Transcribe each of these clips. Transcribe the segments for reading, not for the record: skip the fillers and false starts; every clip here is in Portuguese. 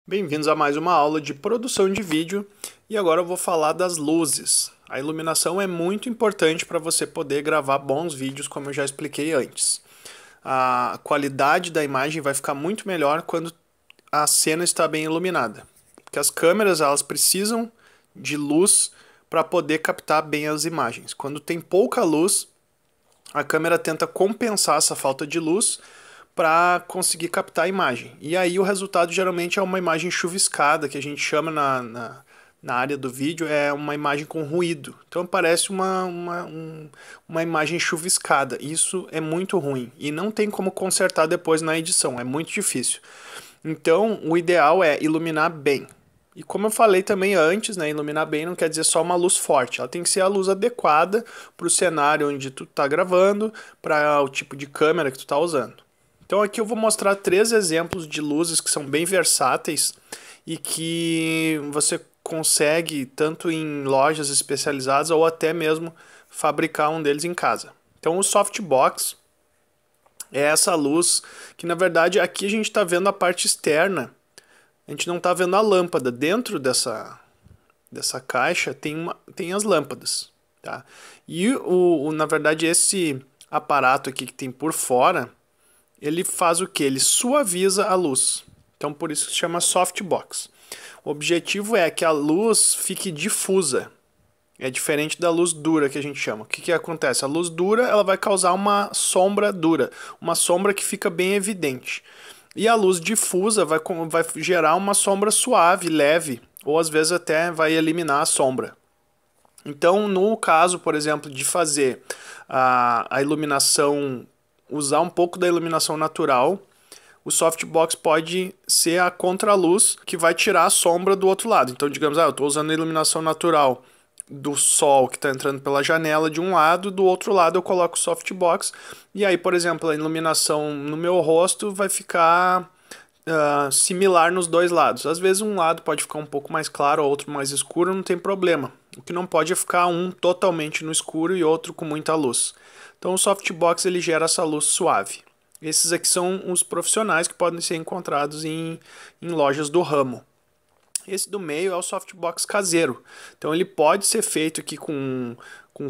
Bem-vindos a mais uma aula de produção de vídeo e agora eu vou falar das luzes. A iluminação é muito importante para você poder gravar bons vídeos, como eu já expliquei antes. A qualidade da imagem vai ficar muito melhor quando a cena está bem iluminada, porque as câmeras elas precisam de luz para poder captar bem as imagens. Quando tem pouca luz, a câmera tenta compensar essa falta de luz para conseguir captar a imagem. E aí o resultado geralmente é uma imagem chuviscada, que a gente chama na área do vídeo, é uma imagem com ruído. Então parece uma imagem chuviscada. Isso é muito ruim e não tem como consertar depois na edição, é muito difícil. Então o ideal é iluminar bem. E como eu falei também antes, né, iluminar bem não quer dizer só uma luz forte, ela tem que ser a luz adequada para o cenário onde tu está gravando, para o tipo de câmera que tu está usando. Então aqui eu vou mostrar 3 exemplos de luzes que são bem versáteis e que você consegue tanto em lojas especializadas ou até mesmo fabricar um deles em casa. Então o softbox é essa luz que na verdade aqui a gente está vendo a parte externa, a gente não está vendo a lâmpada. Dentro dessa caixa tem as lâmpadas, tá? E na verdade esse aparato aqui que tem por fora, ele faz o que? Ele suaviza a luz. Então por isso que se chama softbox. O objetivo é que a luz fique difusa. É diferente da luz dura que a gente chama. O que acontece? A luz dura ela vai causar uma sombra dura, uma sombra que fica bem evidente. E a luz difusa vai gerar uma sombra suave, leve, ou às vezes até vai eliminar a sombra. Então, no caso, por exemplo, de fazer a iluminação, usar um pouco da iluminação natural, o softbox pode ser a contraluz que vai tirar a sombra do outro lado. Então, digamos, eu estou usando a iluminação natural do sol que está entrando pela janela de um lado, do outro lado eu coloco o softbox, e aí, por exemplo, a iluminação no meu rosto vai ficar similar nos dois lados. Às vezes um lado pode ficar um pouco mais claro, outro mais escuro, não tem problema. O que não pode é ficar um totalmente no escuro e outro com muita luz. Então o softbox ele gera essa luz suave. Esses aqui são os profissionais que podem ser encontrados em lojas do ramo. Esse do meio é o softbox caseiro. Então ele pode ser feito aqui com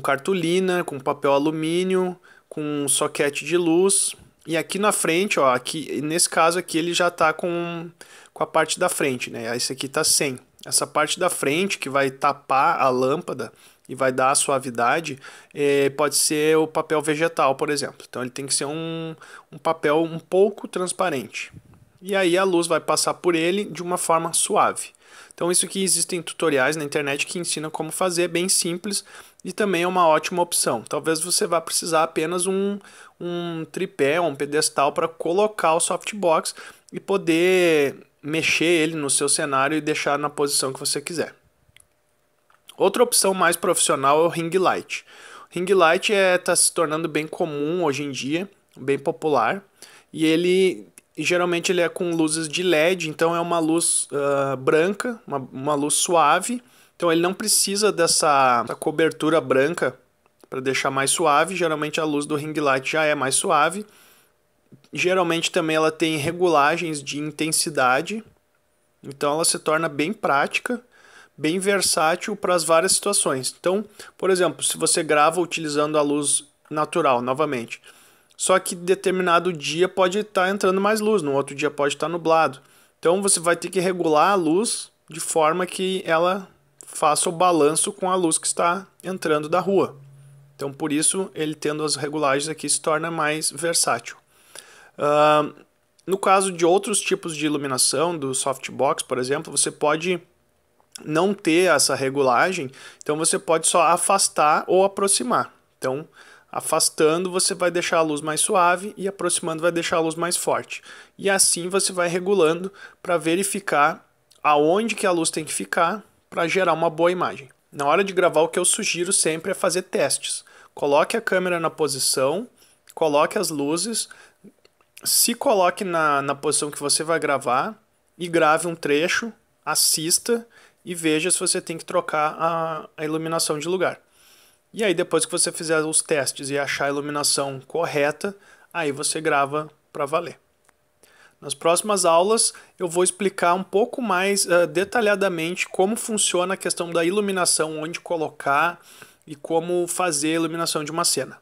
cartolina, com papel alumínio, com soquete de luz. E aqui na frente, ó, aqui, nesse caso aqui ele já está com a parte da frente, né? Esse aqui está sem. Essa parte da frente que vai tapar a lâmpada e vai dar a suavidade, pode ser o papel vegetal, por exemplo. Então ele tem que ser um papel um pouco transparente. E aí a luz vai passar por ele de uma forma suave. Então isso aqui existem tutoriais na internet que ensinam como fazer, é bem simples e também é uma ótima opção. Talvez você vá precisar apenas um tripé, um pedestal para colocar o softbox e poder mexer ele no seu cenário e deixar na posição que você quiser. Outra opção mais profissional é o ring light. O ring light está se tornando bem comum hoje em dia, bem popular, e geralmente ele é com luzes de LED, então é uma luz branca, uma luz suave. Então ele não precisa dessa cobertura branca para deixar mais suave. Geralmente a luz do ring light já é mais suave. Geralmente também ela tem regulagens de intensidade, então ela se torna bem prática, bem versátil para as várias situações. Então, por exemplo, se você grava utilizando a luz natural, novamente, só que determinado dia pode estar entrando mais luz, no outro dia pode estar nublado. Então você vai ter que regular a luz de forma que ela faça o balanço com a luz que está entrando da rua. Então por isso ele tendo as regulagens aqui se torna mais versátil. No caso de outros tipos de iluminação, do softbox, por exemplo, você pode não ter essa regulagem, então você pode só afastar ou aproximar. Então afastando você vai deixar a luz mais suave e aproximando vai deixar a luz mais forte. E assim você vai regulando para verificar aonde que a luz tem que ficar para gerar uma boa imagem. Na hora de gravar, o que eu sugiro sempre é fazer testes. Coloque a câmera na posição, coloque as luzes, se coloque na posição que você vai gravar e grave um trecho, assista e veja se você tem que trocar a iluminação de lugar. E aí depois que você fizer os testes e achar a iluminação correta, aí você grava para valer. Nas próximas aulas eu vou explicar um pouco mais detalhadamente como funciona a questão da iluminação, onde colocar e como fazer a iluminação de uma cena.